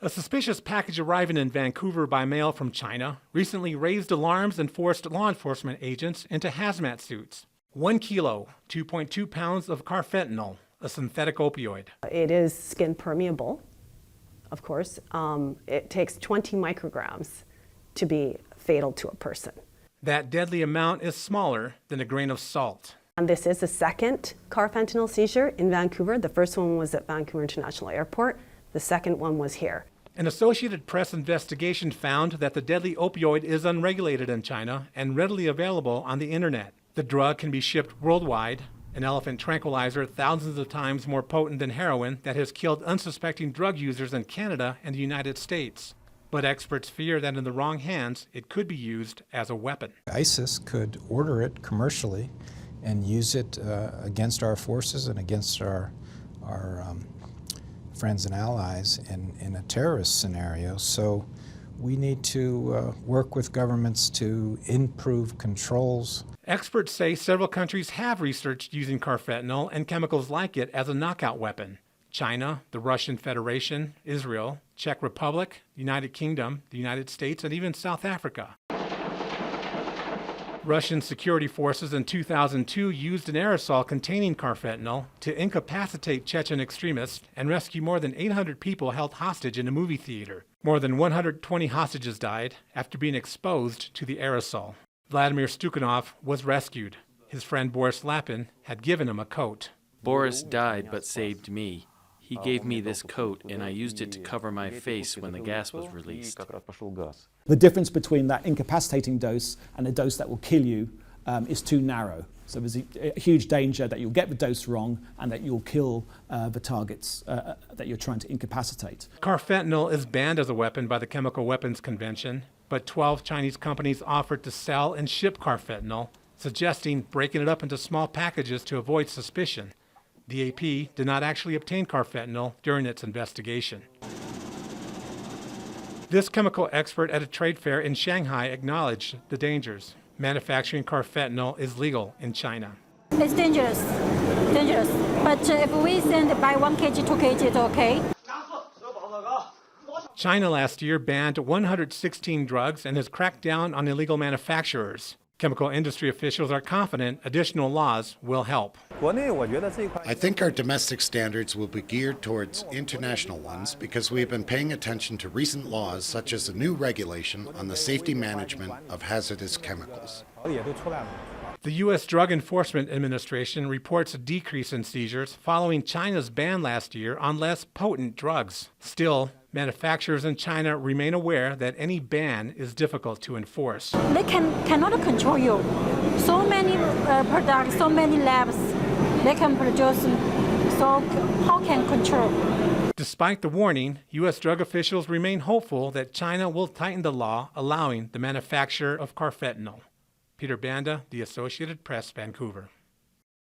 A suspicious package arriving in Vancouver by mail from China recently raised alarms and forced law enforcement agents into hazmat suits. 1 kilo, 2.2 pounds of carfentanil, a synthetic opioid. It is skin permeable, of course. It takes 20 micrograms to be fatal to a person. That deadly amount is smaller than a grain of salt. And this is the second carfentanil seizure in Vancouver. The first one was at Vancouver International Airport. The second one was here. An Associated Press investigation found that the deadly opioid is unregulated in China and readily available on the internet. The drug can be shipped worldwide, an elephant tranquilizer thousands of times more potent than heroin that has killed unsuspecting drug users in Canada and the United States. But experts fear that in the wrong hands, it could be used as a weapon. ISIS could order it commercially and use it against our forces and against our friends and allies in a terrorist scenario. So we need to work with governments to improve controls. Experts say several countries have researched using carfentanil and chemicals like it as a knockout weapon. China, the Russian Federation, Israel, Czech Republic, the United Kingdom, the United States, and even South Africa. Russian security forces in 2002 used an aerosol containing carfentanil to incapacitate Chechen extremists and rescue more than 800 people held hostage in a movie theater. More than 120 hostages died after being exposed to the aerosol. Vladimir Stukhanov was rescued. His friend Boris Lapin had given him a coat. Boris died but saved me. He gave me this coat, and I used it to cover my face when the gas was released. The difference between that incapacitating dose and a dose that will kill you is too narrow. So there's a huge danger that you'll get the dose wrong and that you'll kill the targets that you're trying to incapacitate. Carfentanil is banned as a weapon by the Chemical Weapons Convention, but 12 Chinese companies offered to sell and ship carfentanil, suggesting breaking it up into small packages to avoid suspicion. The AP did not actually obtain carfentanil during its investigation. This chemical expert at a trade fair in Shanghai acknowledged the dangers. Manufacturing carfentanil is legal in China. It's dangerous. But if we send by 1 kg, 2 kg, it's okay. China last year banned 116 drugs and has cracked down on illegal manufacturers. Chemical industry officials are confident additional laws will help. I think our domestic standards will be geared towards international ones because we've been paying attention to recent laws such as the new regulation on the safety management of hazardous chemicals. The U.S. Drug Enforcement Administration reports a decrease in seizures following China's ban last year on less potent drugs. Still, manufacturers in China remain aware that any ban is difficult to enforce. They cannot control you. So many products, so many labs, they can produce, so how can control? Despite the warning, U.S. drug officials remain hopeful that China will tighten the law allowing the manufacture of carfentanil. Peter Banda, The Associated Press, Vancouver.